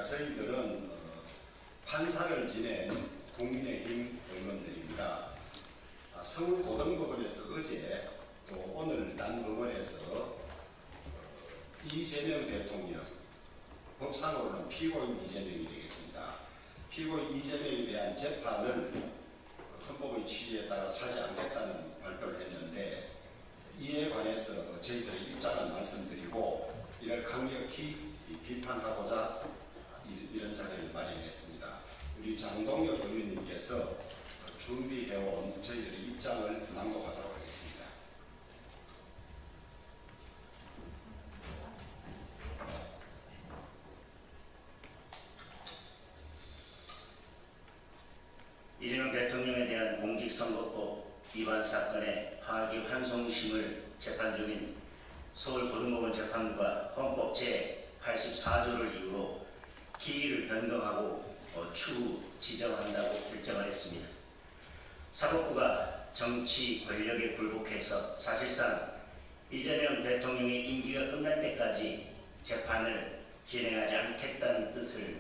저희들은 판사를 지낸 국민의힘 의원들입니다. 서울고등법원에서 어제 또 오늘 남법원에서 이재명 대통령, 법상으로는 피고인 이재명이 되겠습니다. 피고인 이재명에 대한 재판을 헌법의 취지에 따라 하지 않겠다는 발표를 했는데, 이에 관해서 저희들의 입장을 말씀드리고 이를 강력히 비판하고자 이런 자리를 마련했습니다. 우리 장동혁 의원님께서 준비해온 저희들의 입장을 낭독하도록 하겠습니다. 이재명 대통령에 대한 공직선거법 위반 사건의 파기환송심을 재판 중인 서울고등법원 재판부가 헌법 제84조를 이유로 기일을 변경하고 추후 지정한다고 결정을 했습니다. 사법부가 정치 권력에 굴복해서 사실상 이재명 대통령의 임기가 끝날 때까지 재판을 진행하지 않겠다는 뜻을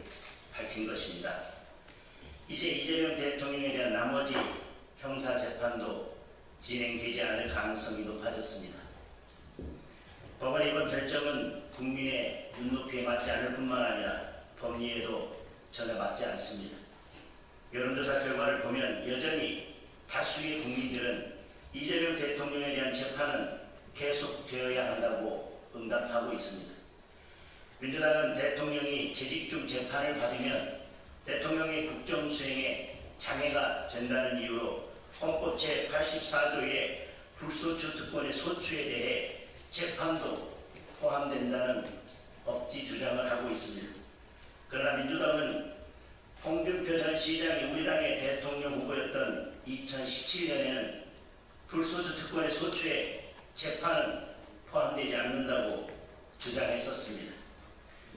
밝힌 것입니다. 이제 이재명 대통령에 대한 나머지 형사재판도 진행되지 않을 가능성이 높아졌습니다. 법원의 이번 결정은 국민의 눈높이에 맞지 않을 뿐만 아니라 법리에도 전혀 맞지 않습니다. 여론조사 결과를 보면 여전히 다수의 국민들은 이재명 대통령에 대한 재판은 계속되어야 한다고 응답하고 있습니다. 민주당은 대통령이 재직 중 재판을 받으면 대통령의 국정수행에 장애가 된다는 이유로 헌법 제84조의 불소추 특권의 소추에 대해 재판도 포함된다는 억지 주장을 하고 있습니다. 그러나 민주당은 홍준표 전 시장이 우리 당의 대통령 후보였던 2017년에는 불소추 특권의 소추에 재판은 포함되지 않는다고 주장했었습니다.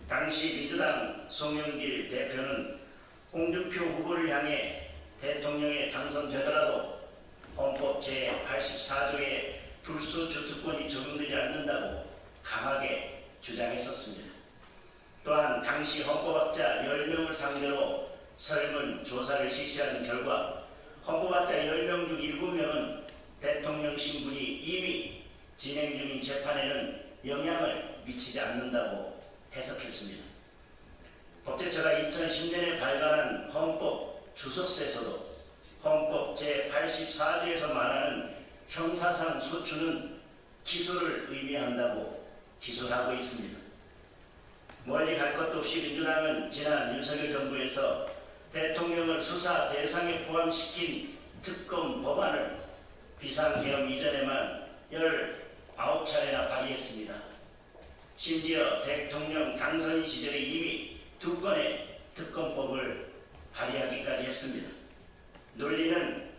당시 민주당 송영길 대표는 홍준표 후보를 향해 대통령에 당선되더라도 헌법 제84조의 불소추 특권이 적용되지 않는다고 강하게 주장했었습니다. 또한 당시 헌법학자 10명을 상대로 설문조사를 실시하는 결과 헌법학자 10명 중 7명은 대통령 신분이 이미 진행 중인 재판에는 영향을 미치지 않는다고 해석했습니다. 법제처가 2010년에 발간한 헌법 주석서에서도 헌법 제84조에서 말하는 형사상 소추는 기소를 의미한다고 기소를 하고 있습니다. 멀리 갈 것도 없이 민주당은 지난 윤석열 정부에서 대통령을 수사 대상에 포함시킨 특검 법안을 비상계엄 이전에만 19차례나 발의했습니다. 심지어 대통령 당선 시절에 이미 2건의 특검법을 발의하기까지 했습니다. 논리는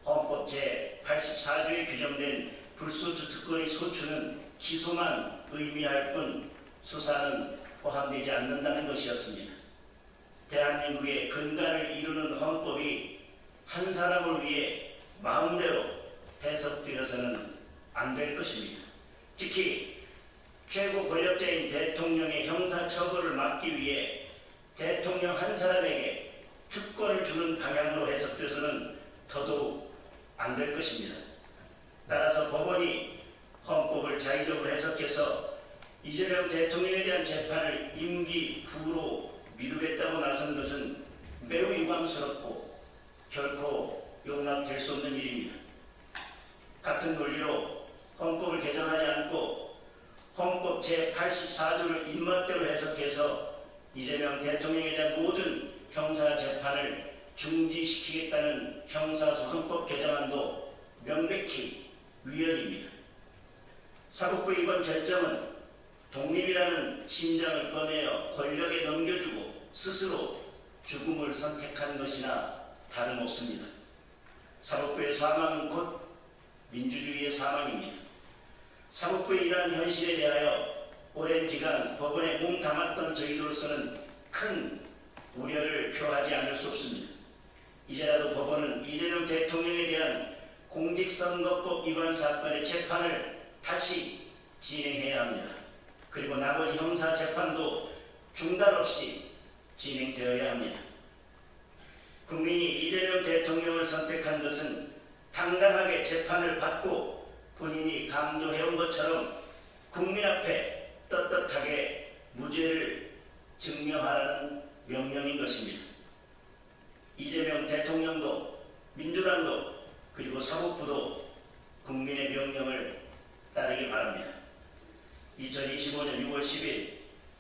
헌법 제84조에 규정된 불소추 특권의 소추는 기소만 의미할 뿐 수사는 포함되지 않는다는 것이었습니다. 대한민국의 근간을 이루는 헌법이 한 사람을 위해 마음대로 해석되어서는 안 될 것입니다. 특히 최고 권력자인 대통령의 형사처벌을 막기 위해 대통령 한 사람에게 특권을 주는 방향으로 해석돼서는 더더욱 안 될 것입니다. 따라서 법원이 헌법을 자의적으로 해석해서 이재명 대통령에 대한 재판을 임기 후로 미루겠다고 나선 것은 매우 유감스럽고 결코 용납될 수 없는 일입니다. 같은 논리로 헌법을 개정하지 않고 헌법 제84조를 입맛대로 해석해서 이재명 대통령에 대한 모든 형사재판을 중지시키겠다는 형사소송법 개정안도 명백히 위헌입니다. 사법부의 이번 결정은 독립이라는 심장을 꺼내어 권력에 넘겨주고 스스로 죽음을 선택한 것이나 다름없습니다. 사법부의 사망은 곧 민주주의의 사망입니다. 사법부의 이러한 현실에 대하여 오랜 기간 법원에 몸담았던 저희로서는 큰 우려를 표하지 않을 수 없습니다. 이제라도 법원은 이재명 대통령에 대한 공직선거법 위반 사건의 재판을 다시 진행해야 합니다. 그리고 나머지 형사재판도 중단 없이 진행되어야 합니다. 국민이 이재명 대통령을 선택한 것은 당당하게 재판을 받고 본인이 강조해온 것처럼 국민 앞에 떳떳하게 무죄를 증명하라는 명령인 것입니다. 이재명 대통령도 민주당도 그리고 사법부도 국민의 명령을 따르기 바랍니다. 2025년 6월 10일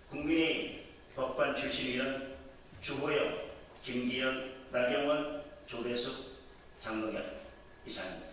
국민의힘 법관 출신 의원 주호영, 김기현, 나경원, 조배숙, 장동현 이상입니다.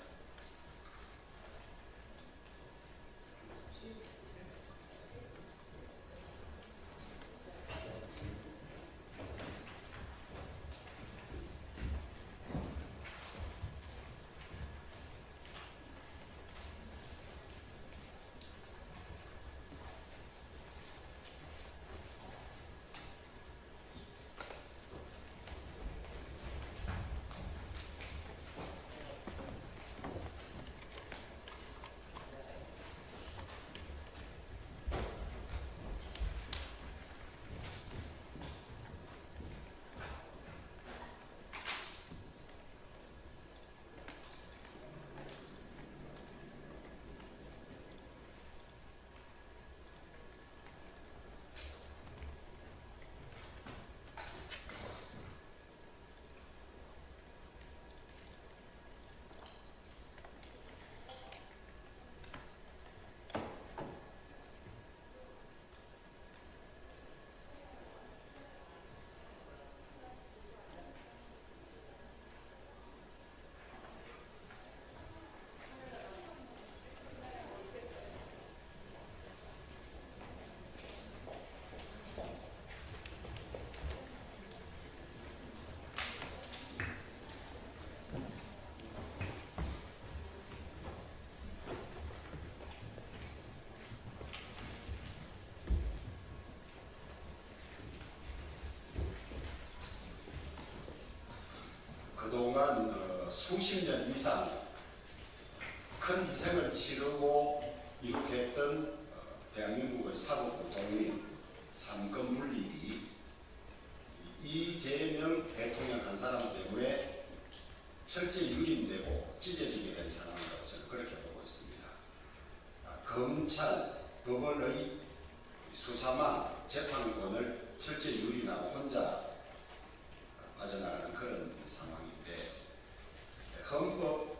그동안 수십 년 이상 큰 희생을 치르고 이렇게 했던 대한민국의 사법부 독립, 삼권 분립이 이재명 대통령 한 사람 때문에 철저히 유린되고 찢어지게 된 상황이라고 저는 그렇게 보고 있습니다. 검찰, 법원의 수사망, 재판권을 철저히 유린하고 혼자 빠져나가는 그런 상황인데, 헌법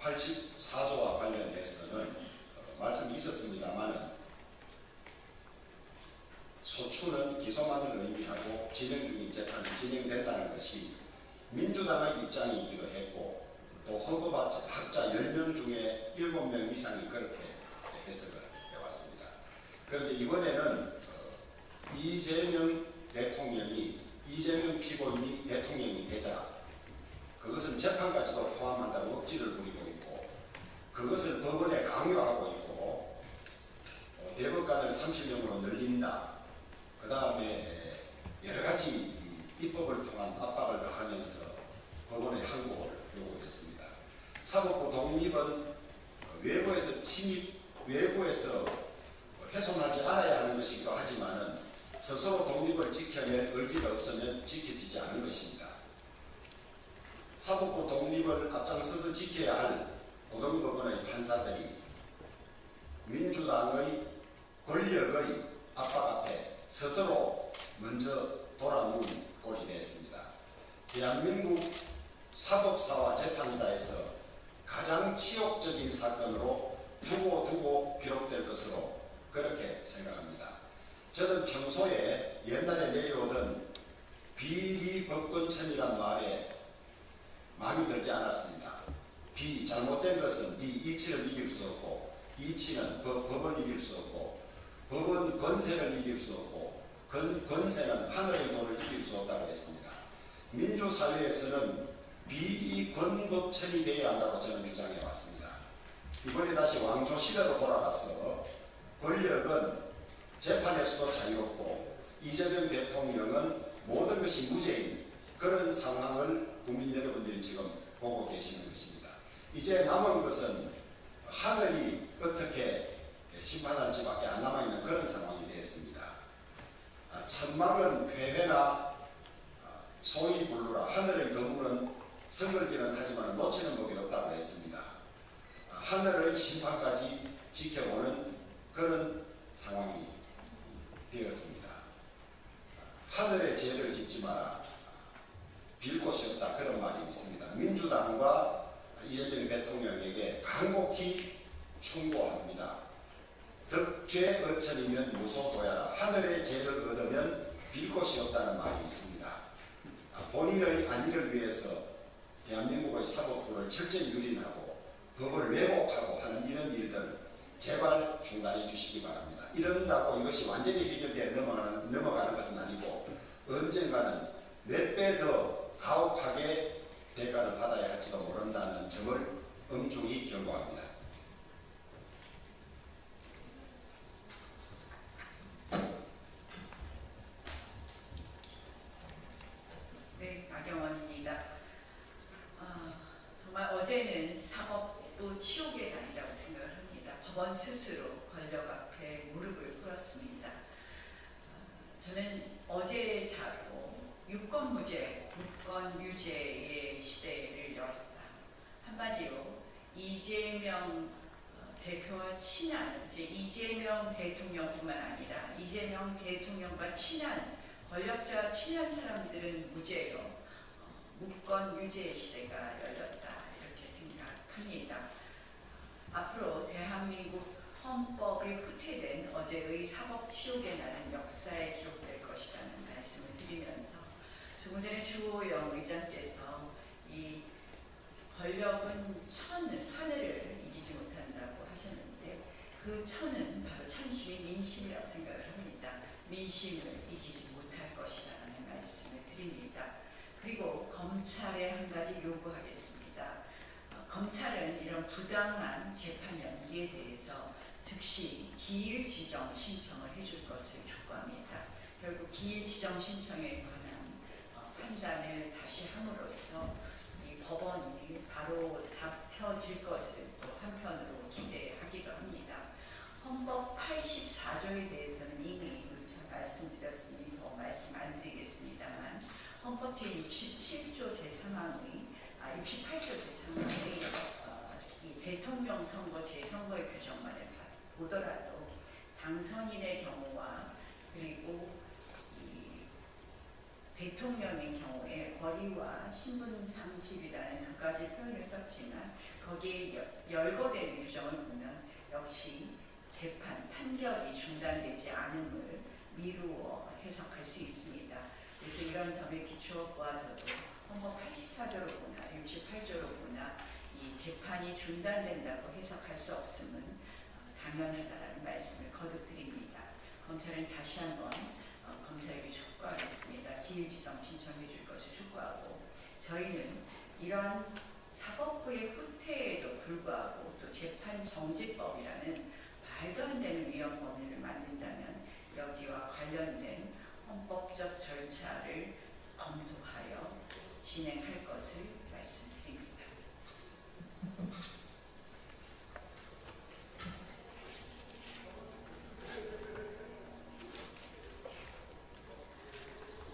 84조와 관련해서는 말씀이 있었습니다만 소추는 기소만을 의미하고 진행 중인 재판이 진행된다는 것이 민주당의 입장이기도 했고, 또 헌법학자 10명 중에 7명 이상이 그렇게 해석을 해왔습니다. 그런데 이번에는 이재명 대통령이 이재명 피고인이 대통령이 되자 그것은 재판까지도 포함한다고 억지를 부리고 있고, 그것을 법원에 강요하고 있고, 대법관을 30명으로 늘린다, 그 다음에 여러 가지 입법을 통한 압박을 가하면서 법원의 항고를 요구했습니다. 사법부 독립은 외부에서 훼손하지 않아야 하는 것이기도 하지만은 스스로 독립을 지켜낼 의지가 없으면 지켜지지 않는 것입니다. 사법부 독립을 앞장서서 지켜야 할 고등법원의 판사들이 민주당의 권력의 압박 앞에 스스로 먼저 돌아눈 꼴이 됐습니다. 대한민국 사법사와 재판사에서 가장 치욕적인 사건으로 두고 기록될 것으로 그렇게 생각합니다. 저는 평소에 옛날에 내려오던 비리법권천이란 말에 마음이 들지 않았습니다. 잘못된 것은 이치를 이길 수 없고, 이치는 법을 이길 수 없고, 법은 권세를 이길 수 없고, 권세는 하늘의 돈을 이길 수 없다고 했습니다. 민주사회에서는 비리권법천이 되어야 한다고 저는 주장해 왔습니다. 이번에 다시 왕조 시대로 돌아가서 권력은 재판에서도 자유롭고 이재명 대통령은 모든 것이 무죄인 그런 상황을 국민 여러분들이 지금 보고 계시는 것입니다. 이제 남은 것은 하늘이 어떻게 심판할지밖에 안 남아있는 그런 상황이 되었습니다. 천막은 회회나 소위 불루라 하늘의 거물은 성걸기는 하지만 놓치는 법이 없다고 했습니다. 하늘의 심판까지 지켜보는 그런 상황이 되었습니다. 하늘의 죄를 짓지 마라. 빌 곳이 없다. 그런 말이 있습니다. 민주당과 이재명 대통령에게 간곡히 충고합니다. 덕죄 어천이면 무소도야라. 하늘의 죄를 얻으면 빌 곳이 없다는 말이 있습니다. 본인의 안위를 위해서 대한민국의 사법부를 철저히 유린하고 법을 왜곡하고 하는 이런 일들 제발 중단해 주시기 바랍니다. 이런다고 이것이 완전히 해결되어 넘어가는 것은 아니고 언젠가는 몇 배 더 가혹하게 대가를 받아야 할지도 모른다는 점을 엄중히 경고합니다. 네, 나경원입니다. 정말 어제는 사법부 치욕의 날이라고 생각을 합니다. 법원 스스로 권력 앞에 무릎을 꿇었습니다. 저는 어제 자로 유권무죄, 유권유죄의 시대를 열었다. 한마디로 이재명 대표와 친한, 이제 이재명 대통령뿐만 아니라 이재명 대통령과 친한 권력자와 친한 사람들은 무죄로 무권 유죄의 시대가 열렸다 이렇게 생각합니다. 앞으로 대한민국 헌법이 후퇴된 어제의 사법치욕의 날은 역사에 기록될 것이라는 말씀을 드리면서 조금 전에 주호영 의장께서 이 권력은 하늘을 이기지 못한다고 하셨는데 그 천은 바로 천심이 민심이라고 생각을 합니다. 민심을 이기지 못할 것이라는 말씀을 드립니다. 그리고 검찰에 한 가지 요구하겠습니다. 검찰은 이런 부당한 재판 연기에 대해서 즉시 기일 지정 신청을 해줄 것을 촉구합니다. 결국 기일 지정 신청에 관한 판단을 다시 함으로써 이 법원이 바로 잡혀질 것을 또 한편으로 기대하기도 합니다. 헌법 84조에 대해서는 이미 말씀드렸으니 더 말씀 안 드리겠습니다만 헌법 제67조 제3항의 68조 제3항의 이 대통령 선거 재선거의 규정만을 보더라도 당선인의 경우와 그리고 이 대통령의 경우에 권리와 신분 상실이라는 두 가지 표현을 썼지만 거기에 열거되는 규정을 보면 역시 재판, 판결이 중단되지 않음을 미루어 해석할 수 있습니다. 그래서 이런 점에 비추어 보아서도 헌법 84조로 보나 68조로 보나 이 재판이 중단된다고 해석할 수 없음은 당연하다는 말씀을 거듭드립니다. 검찰은 다시 한번 검찰에게 촉구하겠습니다. 기일 지정 신청해 줄 것을 촉구하고 저희는 이러한 사법부의 후퇴에도 불구하고 또 재판 정지법이라는 말도 안 되는 위헌 법률을 만든다면 여기와 관련된 헌법적 절차를 검토하여 진행할 것을 말씀드립니다.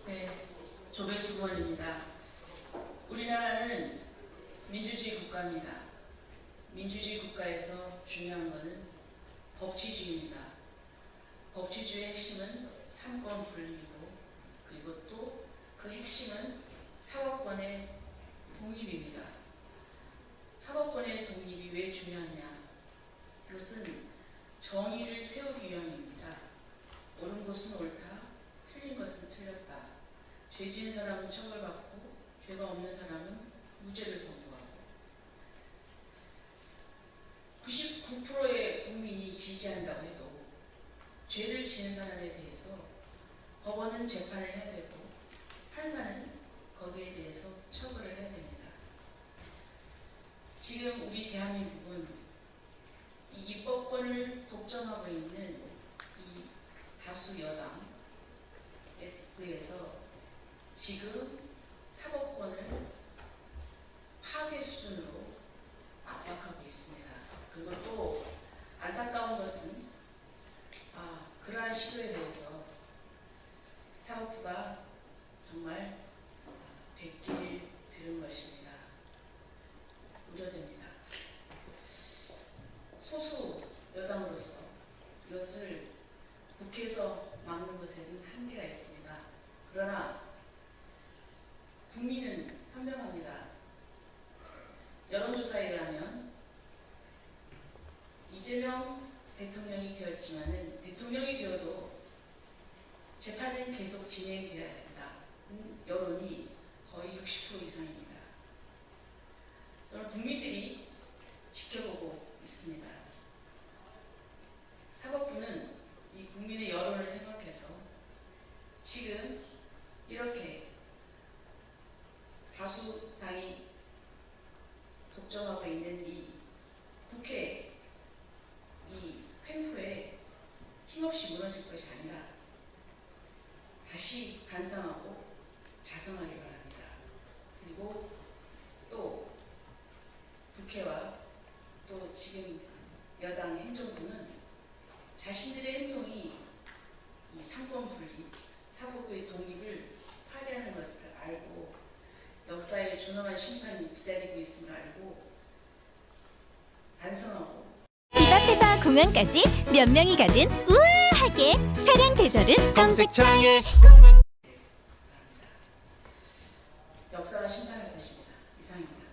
네, 조배수건입니다. 우리나라는 민주주의 국가입니다. 민주주의 국가에서 중요한 것은 법치주의입니다. 법치주의의 핵심은 삼권 분립이고 그리고 또 그 핵심은 사법권의 독립입니다. 사법권의 독립이 왜 중요하냐? 그것은 정의를 세우기 위함입니다. 옳은 것은 옳다, 틀린 것은 틀렸다. 죄 지은 사람은 처벌받고 죄가 없는 사람은 무죄를 선고하고 99%의 국민이 지지한다고 해도 죄를 지은 사람에 대해서 법원은 재판을 해야 되고 판사는 거기에 대해서 처벌을 해야 됩니다. 지금 우리 대한민국은 이 입법권을 독점하고 있는 이 다수 여당에 의해서 지금 사법권을 파괴 수준으로 압박하고 있습니다. 그리고 또 안타까운 것은 그러한 시도에 대해서 사법부가 정말 국민은 현명합니다. 여론조사에 의하면 이재명 대통령이 되었지만은 대통령이 되어도 재판은 계속 진행되어야 된다. 여론이 거의 60% 이상입니다. 저는 국민들이 지켜보고 있습니다. 사법부는 이 국민의 여론을 생각해서 지금 이렇게 다수당이 독점하고 있는 이 국회 이 횡포에 힘없이 무너질 것이 아니라 다시 반성하고 자성하기 바랍니다. 그리고 또 국회와 또 지금 여당 행정부는 자신들의 행동이 이 상권 분리, 사법부의 독립을 파괴하는 것을 알고 역사의 준엄한 심판이 기다리고 있음을 알고 반성하고 집 앞에서 공항까지 몇 명이 가든 우아하게 차량 대절은 검색창에 역사가 심판할 것입니다. 이상입니다.